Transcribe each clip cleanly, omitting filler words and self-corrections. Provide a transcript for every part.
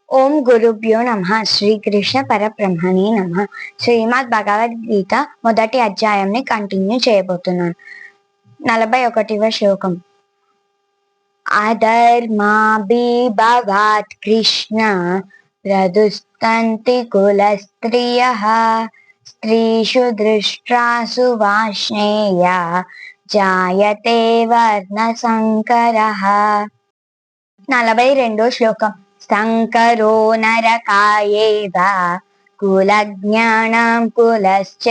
ఓం గురుభ్యో నమః. శ్రీకృష్ణ పరబ్రహ్మణే నమః. శ్రీమద్ భగవద్గీత మొదటి అధ్యాయంని కంటిన్యూ చేయబోతున్నాను. 41వ శ్లోకం. అధర్మాభిభవాత్ కృష్ణ ప్రదుస్తంతి కులస్త్రియః స్త్రీషు దృష్ట్రాసు వాష్ణేయ జాయతే వర్ణ సంకరః. 42వ శ్లోకం. సంకరో నరకాయేవ కులజ్ఞానం కులశ్చ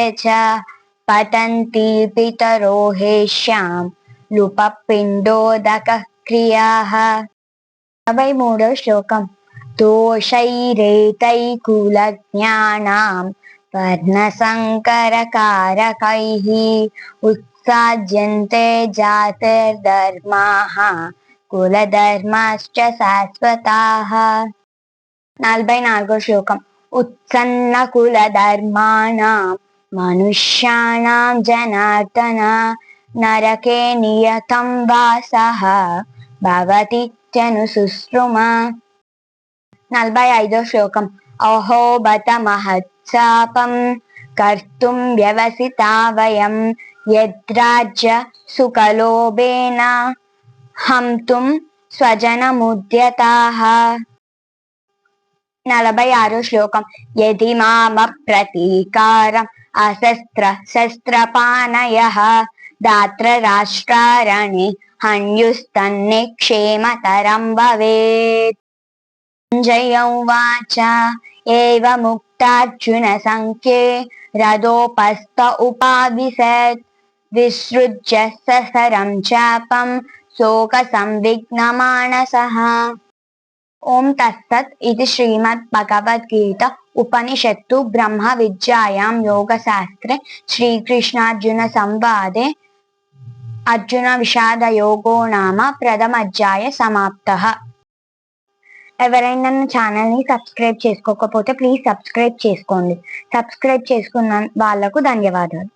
పతంతి పితరో హేష్యాం లుపపిండోదక క్రియాః. 43వ శ్లోకం. దోషైరేతై కులజ్ఞానాం వర్ణసంకరకారకైః ఉత్సాజ్యంతే జాతిర్ధర్మాః కులధర్మాశ్చ శాశ్వతాః. 44వ శ్లోకం. ఉత్సన్న కులధర్మాణాం మనుష్యాణాం జనార్దన నరకే నియతం వాసః భవతిత్యనుశుశ్రుమా. 45వ శ్లోకం. అహో బత మహత్సాపం కర్తుం వ్యవసితా వయం యద్రాజ్య సుఖలోభేన హంతుం స్వజనముద్యతాః. 46వ శ్లోకం. యది మామప్రతీకారం అశస్త్ర శస్త్రపాణయః దాత్ర రాష్ట్రారణి హన్యుస్తన్నిక్షేమతరం భవేత్. సంజయ ఉవాచ ఏవముక్తార్జున సంఖ్యే రథోపస్థ ఉపావిశత్ విసృజ్య ససరం చాపం శోక సంవిఘ్నమానసః. ఓం తత్సత్. ఇది శ్రీమద్ భగవద్గీత ఉపనిషత్తు బ్రహ్మ విద్యాయాం యోగశాస్త్రే శ్రీకృష్ణార్జున సంవాదే అర్జున విషాద యోగో నామ ప్రథమాధ్యాయ సమాప్తః. ఎవరైనా నా ఛానల్ని సబ్స్క్రైబ్ చేసుకోకపోతే ప్లీజ్ సబ్స్క్రైబ్ చేసుకోండి. సబ్స్క్రైబ్ చేసుకున్న వాళ్ళకు ధన్యవాదాలు.